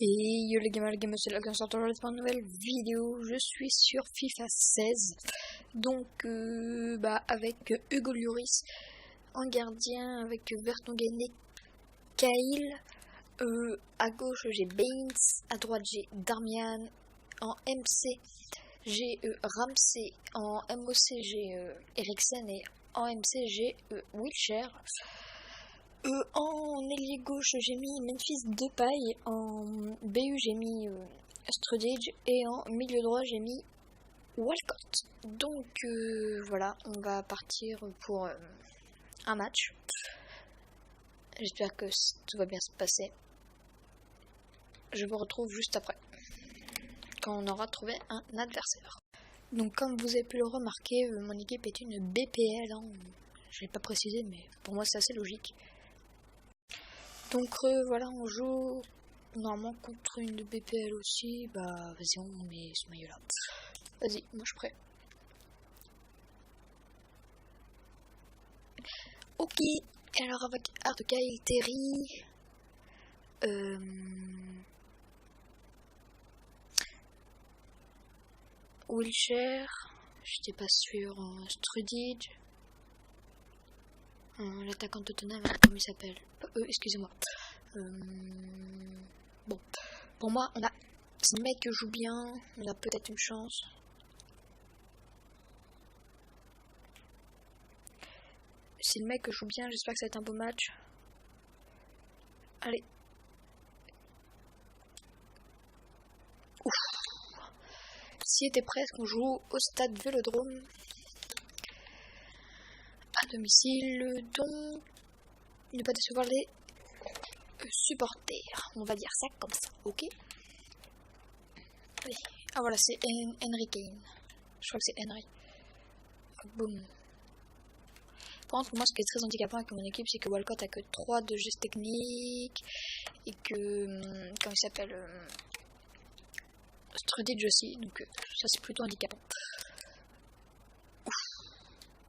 Et yo les gamers, c'est la Gamer pour une nouvelle vidéo. Je suis sur FIFA 16. Donc avec Hugo Lloris en gardien, avec Vertonghen et Cahill. À gauche j'ai Baines, à droite j'ai Darmian. En MC j'ai Ramsey, en MOC j'ai Eriksen et en MC j'ai Wilshere. En ailier gauche j'ai mis Memphis Depay, en BU j'ai mis Strudage et en milieu droit j'ai mis Walcott. Donc voilà, on va partir pour un match. J'espère que tout va bien se passer. Je vous retrouve juste après, quand on aura trouvé un adversaire. Donc comme vous avez pu le remarquer, mon équipe est une BPL, hein. Je l'ai pas précisé, mais pour moi c'est assez logique. Donc voilà, on joue normalement contre une de BPL aussi. Bah vas-y, on met ce maillot là. Vas-y, moi je suis prêt. Ok, alors avec Kyle Terry, Wilshere, j'étais pas sûr, Strudage, l'attaquant de Tottenham, comment il s'appelle, excusez-moi. Bon, pour moi, si le mec joue bien, on a peut-être une chance. Si le mec joue bien, j'espère que ça va être un beau match. Allez. Ouf. S'il était presque, on joue au stade Vélodrome. À domicile, donc ne pas décevoir les supporters. On va dire ça comme ça, ok? Allez. Ah voilà, c'est Henry Kane. Je crois que c'est Henry. Boum. Par contre, moi, ce qui est très handicapant avec mon équipe, c'est que Walcott a que 3 de gestes techniques et que, comment il s'appelle, Strudage aussi, donc ça c'est plutôt handicapant. Ouf.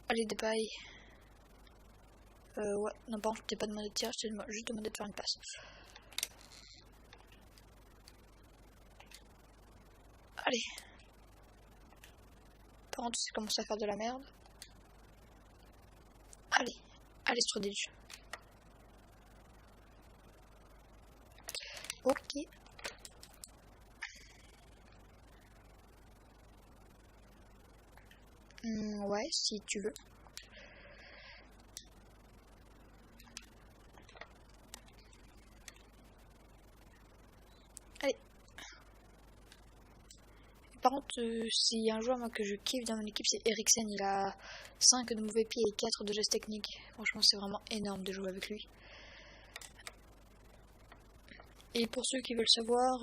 Allez, Depay. Ouais, non, par contre, je t'ai pas demandé de tirer, je t'ai juste demandé de faire une passe. Allez. Par contre, ça commence à faire de la merde. Allez, allez, Strudage. Ok. Ouais, si tu veux. Allez. Par contre, s'il y a un joueur moi, que je kiffe dans mon équipe, c'est Eriksen. Il a 5 de mauvais pieds et 4 de gestes techniques. Franchement, c'est vraiment énorme de jouer avec lui. Et pour ceux qui veulent savoir,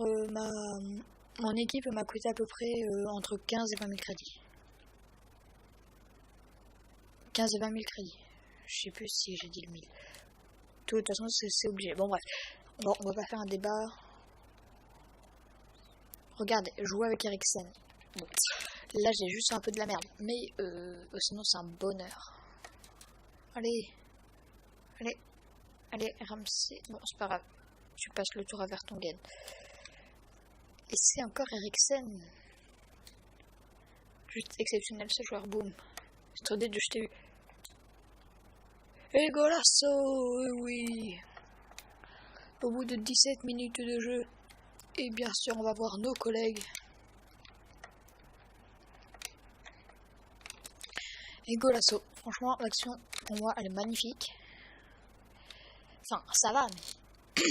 mon équipe m'a coûté à peu près entre 15 et 20 000 crédits. 15 et 20 000 crédits. Je sais plus si j'ai dit le 1000. De toute façon, c'est obligé. Bon, bref. Bon, on va pas faire un débat. Regardez, jouer avec Eriksen. Bon. Là, j'ai juste un peu de la merde. Mais sinon, c'est un bonheur. Allez. Allez. Allez, Ramsey. Bon, c'est pas grave. Tu passes le tour à Vertonghen. Et c'est encore Eriksen. Juste exceptionnel ce joueur. Boum. Strudage, je t'ai eu. Et golasso, oui. Au bout de 17 minutes de jeu. Et bien sûr, on va voir nos collègues. Et golasso. Franchement, l'action, pour moi, elle est magnifique. Enfin, ça va, mais...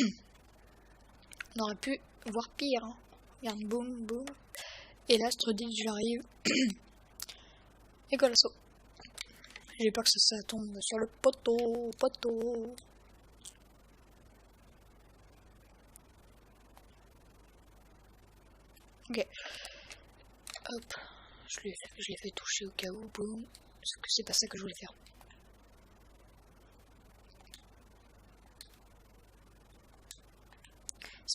on aurait pu voir pire. Hein. Regarde, boum, boum. Et là, Strudage, j'arrive. Et golasso. J'ai peur que ça tombe sur le poteau. Ok. Hop. Je l'ai fait toucher au cas où. Boum. Sauf que c'est pas ça que je voulais faire.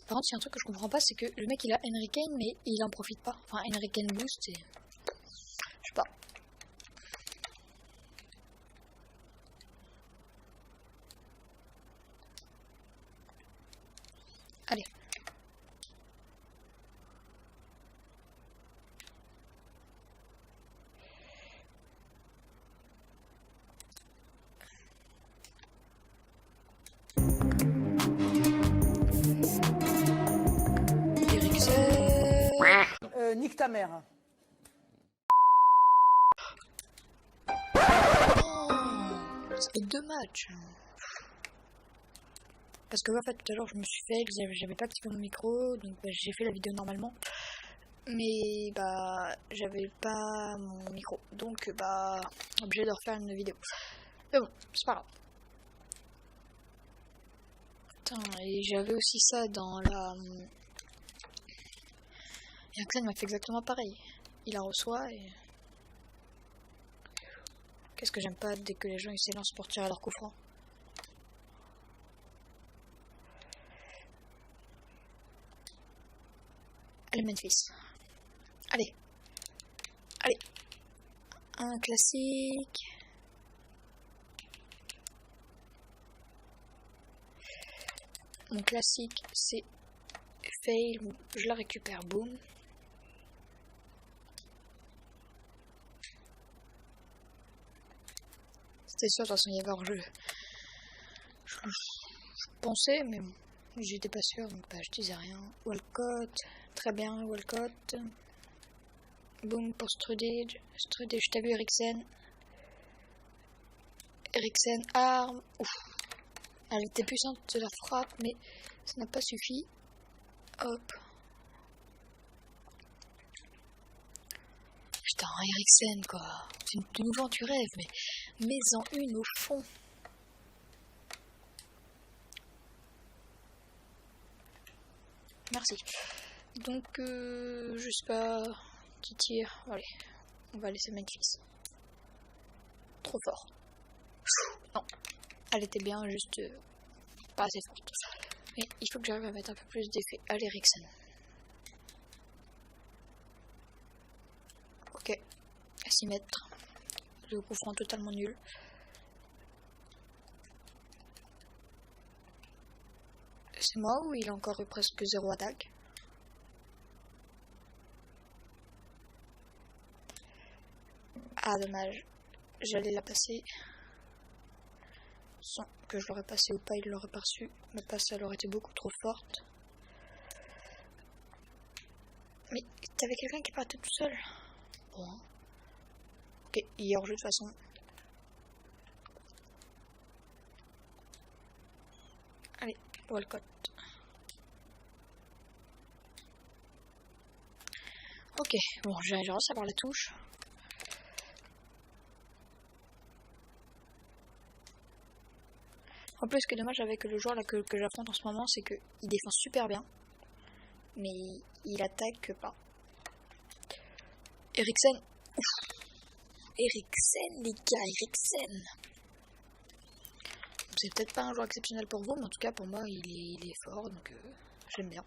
Par contre, il y a un truc que je comprends pas, c'est que le mec il a Henry Kane, mais il en profite pas. Enfin, Henry Kane boost et... je sais pas. Allez. nique ta mère. Ça fait 2 matchs. Parce que en fait tout à l'heure je me suis fait, j'avais pas activé mon micro, donc bah, j'ai fait la vidéo normalement. Mais bah j'avais pas mon micro, donc bah obligé de refaire une vidéo. Mais bon, c'est pas grave. Putain, et j'avais aussi ça dans la... Et Axel m'a fait exactement pareil. Il la reçoit et... Qu'est-ce que j'aime pas dès que les gens ils s'élancent pour tirer leur coup franc. Allez Memphis. Allez. Allez. Un classique. Mon classique c'est fail. Je la récupère. Boum. C'était sûr de toute façon il y avait hors-jeu. Je pensais mais bon. J'étais pas sûr donc bah, je disais rien. Walcott. Très bien Walcott. Boom pour Strudage. Strudage, t'as vu Eriksen. Eriksen, arme. Ouf. Elle était puissante de la frappe, mais ça n'a pas suffi. Hop. Putain, Eriksen quoi. Tu nous vends, tu rêves, mais mets-en une au fond. Merci. Donc, je sais pas qui tire. Allez, on va laisser Memphis. Trop fort. Non, elle était bien, juste pas assez forte. Mais il faut que j'arrive à mettre un peu plus d'effet à l'Eriksen. Ok, à 6 mètres. Le coup franc totalement nul. C'est moi ou il a encore eu presque 0 attaque? Ah dommage, j'allais la passer. Sans que je l'aurais passé ou pas, il l'aurait perçu. Ma passe elle aurait été beaucoup trop forte. Mais t'avais quelqu'un qui partait tout seul. Bon. Ok, il est hors jeu de toute façon. Allez, Walcott. Ok, bon, j'ai réussi à voir la touche. En plus, ce qui est dommage avec le joueur là que j'affronte en ce moment, c'est qu'il défend super bien. Mais il attaque pas. Eriksen. Eriksen, les gars, Eriksen. C'est peut-être pas un joueur exceptionnel pour vous, mais en tout cas pour moi, il est fort, donc j'aime bien.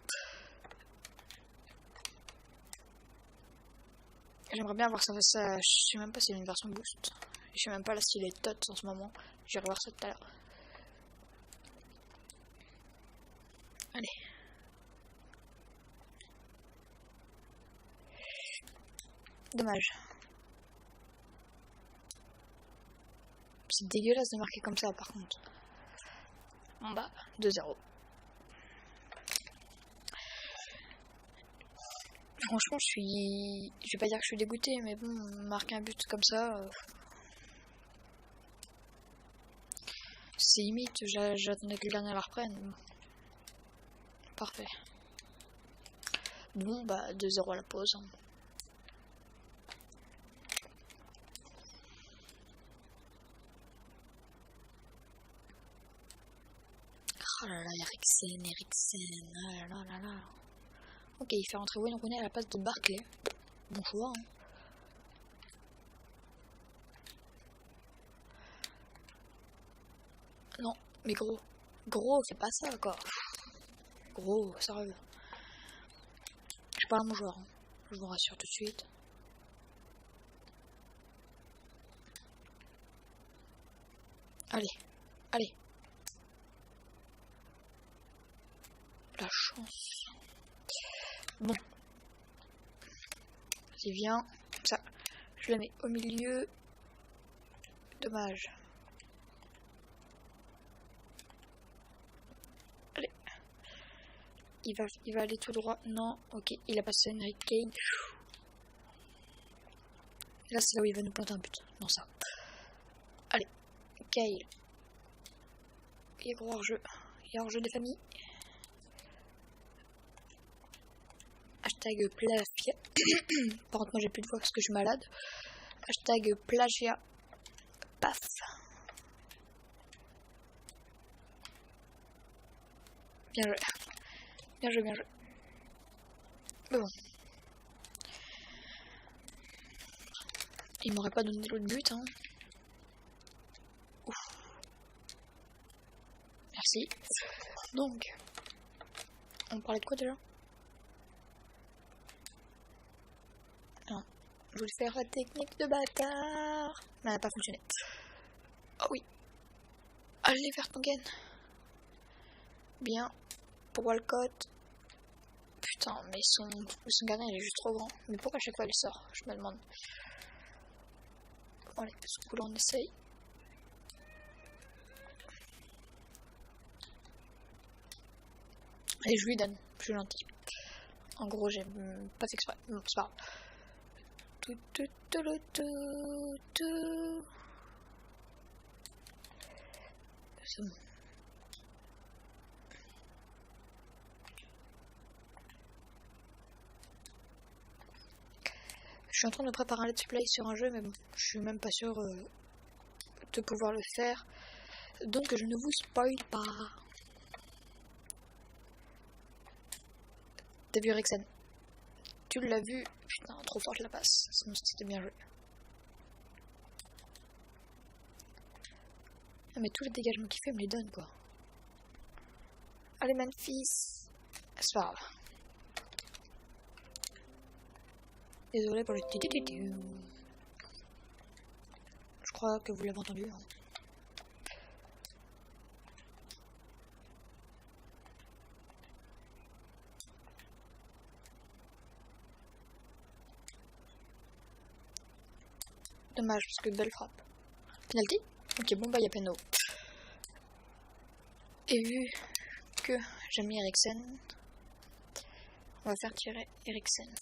J'aimerais bien voir ça, je sais même pas si c'est une version boost. Je sais même pas là s'il est tot en ce moment. Je vais revoir ça tout à l'heure. Allez. Dommage. C'est dégueulasse de marquer comme ça par contre. Bon bah, 2-0. Franchement, je vais pas dire que je suis dégoûté, mais bon, marquer un but comme ça, c'est limite, j'attendais que le dernier la reprenne. Parfait. Bon, bah, 2-0 à la pause. Oh là là, Eriksen, oh là là là là. Ok, il fait rentrer Wayne Rooney à la place de Barkley. Bon choix, hein. Non, mais gros, c'est pas ça, quoi. Gros, sérieux. Je parle à mon joueur, hein. Je vous rassure tout de suite. Allez, allez. La chance. Bon. Vas-y, viens. Ça. Je la mets au milieu. Dommage. Allez. Il va aller tout droit. Non. Ok. Il a passé Henry Kane. Et là, c'est là où il va nous planter un but. Non, ça. Allez, Kyle. Il est gros hors-jeu. Il y a hors-jeu des familles. Hashtag plagiat. Par contre, moi j'ai plus de voix parce que je suis malade. Hashtag plagiat. Paf. Bien joué. Bien joué, bien joué. Mais bon. Il m'aurait pas donné l'autre but, hein. Ouf. Merci. Donc, on parlait de quoi déjà? Non. Je voulais faire la technique de bâtard. Mais elle n'a pas fonctionné. Oh oui. Allez, Vertonghen. Bien. Pour Walcott. Putain, mais son gardien il est juste trop grand. Mais pourquoi à chaque fois il sort? Je me demande. Bon, allez, ce coup là on essaye. Et je lui donne. Je suis gentil. En gros, j'ai pas fait exprès. Non, c'est pas grave. C'est bon. Je suis en train de préparer un let's play sur un jeu, mais bon, je suis même pas sûr de pouvoir le faire. Donc je ne vous spoil pas. T'as vu Eriksen? Tu l'as vu? Putain, trop forte la passe. Sinon c'était bien joué. Ah, mais tous les dégagements qu'il fait me les donne quoi. Allez Memphis. C'est pas grave. Désolé pour le titi. Je crois que vous l'avez entendu. Hein. Dommage parce que belle frappe. Penalty? Ok, bon bah y'a péno. Et vu que j'ai mis Eriksen, on va faire tirer Eriksen.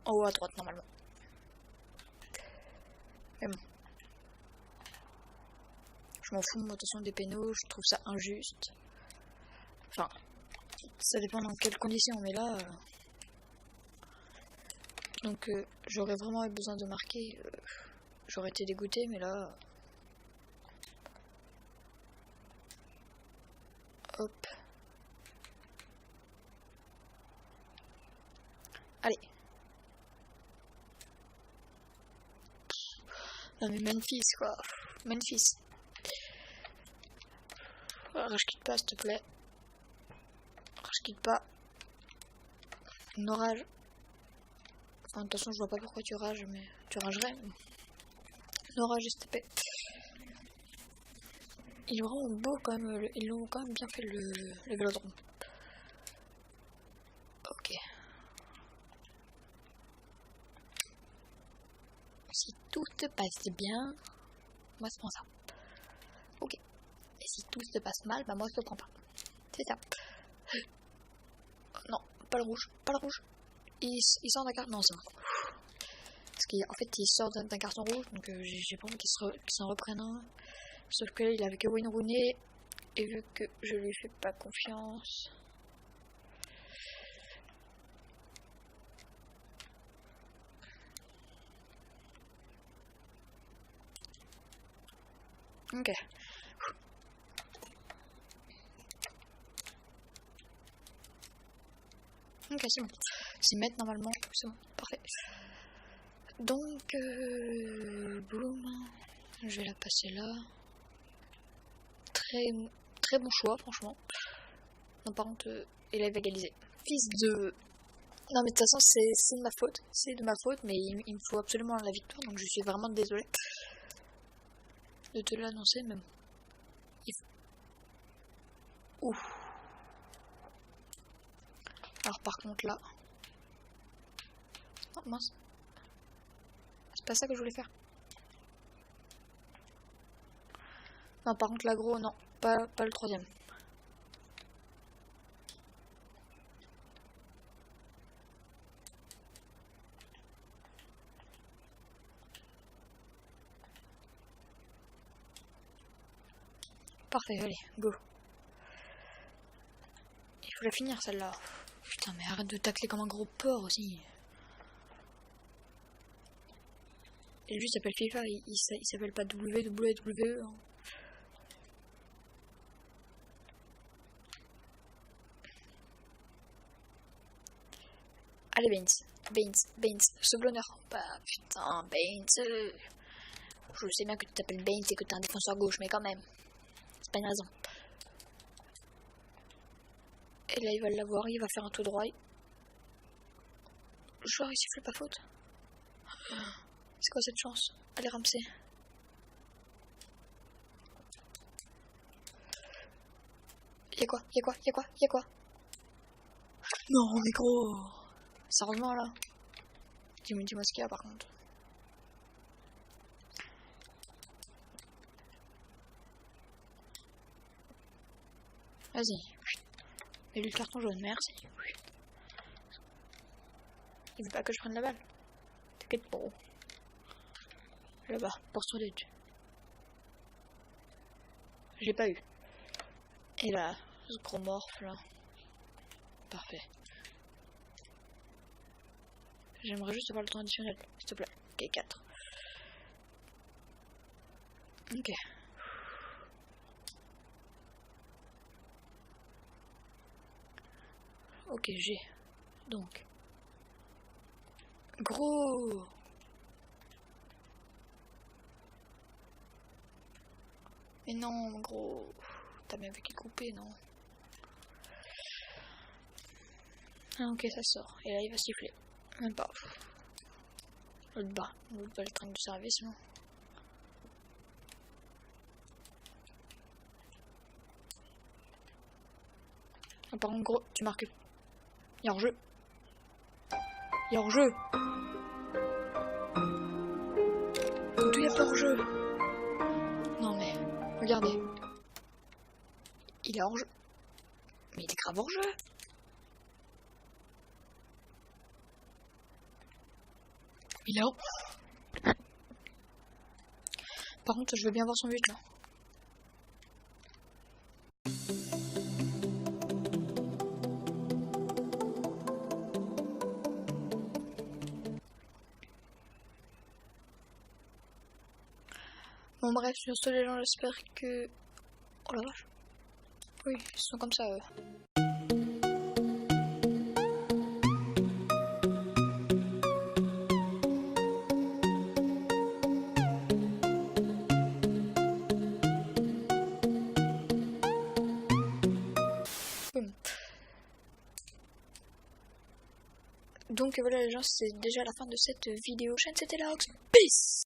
En haut à droite normalement. Mais bon. Je m'en fous de l'obtention des pénaux, je trouve ça injuste. Enfin, ça dépend dans quelles conditions, mais là... Donc j'aurais vraiment eu besoin de marquer, j'aurais été dégoûté, mais là... Hop. Allez. Non mais Memphis quoi. Memphis. Rage quitte pas s'il te plaît. Rage quitte pas. Non rage. Enfin de toute façon je vois pas pourquoi tu rages, mais tu ragerais. Non rage s'il te plaît. Il est vraiment beau quand même, ils l'ont quand même bien fait le vélodrome. Ok. Si tout te passe bien, moi je prends ça. Ok. Et si tout se passe mal, bah moi je le prends pas. C'est ça. Non, pas le rouge, pas le rouge. Il sort d'un carton. Non, c'est bon. Parce qu'en fait il sort d'un carton rouge, donc j'ai pas envie qu'il s'en reprenne un. Sauf que là il est avec Wayne Rooney, et vu que je lui fais pas confiance. Ok. Ok, c'est bon. C'est mettre normalement, c'est bon, parfait. Donc, boum. Je vais la passer là. Très bon choix, franchement. Non, par contre, il avait égalisé. Fils de... Non, mais de toute façon, c'est de ma faute. C'est de ma faute, mais il me faut absolument la victoire, donc je suis vraiment désolée de te l'annoncer, même. Ouf. Alors, par contre, là... Oh, mince. C'est pas ça que je voulais faire. Non, par contre, l'agro, non. Pas le troisième. Parfait, allez, go. Il faut la finir celle-là. Putain, mais arrête de tacler comme un gros porc aussi. Et lui il s'appelle FIFA, il s'appelle pas WWE. Hein. Allez Baines, sauve l'honneur. Bah putain, Baines. Je sais bien que tu t'appelles Baines et que t'es un défenseur gauche, mais quand même. C'est pas une raison. Et là il va l'avoir, il va faire un tout droit. Le joueur il siffle pas faute. C'est quoi cette chance? Allez Ramsey. Y'a quoi? Non mais gros. Sérieusement là. Dis-moi ce qu'il y a par contre. Vas-y. Mets-lui le carton jaune, merci. Il veut pas que je prenne la balle. T'inquiète pas. Là-bas, pour Sturridge. Je l'ai pas eu. Et là, ce gros morph là. Parfait. J'aimerais juste avoir le temps additionnel, s'il te plaît. Ok, 4. Ok. Ok, j'ai. Donc. Gros. Mais non, gros. T'as bien vu qu'il coupait, non? Ah, ok, ça sort. Et là, il va siffler. Même pas. L'autre bas le train de service, non? Ah, par contre, gros, tu marques. Y'a hors-jeu. Y'a hors-jeu. D'où y'a pas hors-jeu? Non mais, regardez. Il est hors-jeu. Mais il est grave hors-jeu. Il est hors. Par contre, je veux bien voir son but là. Bon bref, sur ce les gens, j'espère que... Oh la vache. Oui, ils sont comme ça eux. Donc voilà les gens, c'est déjà la fin de cette vidéo. C'était Laux. Peace.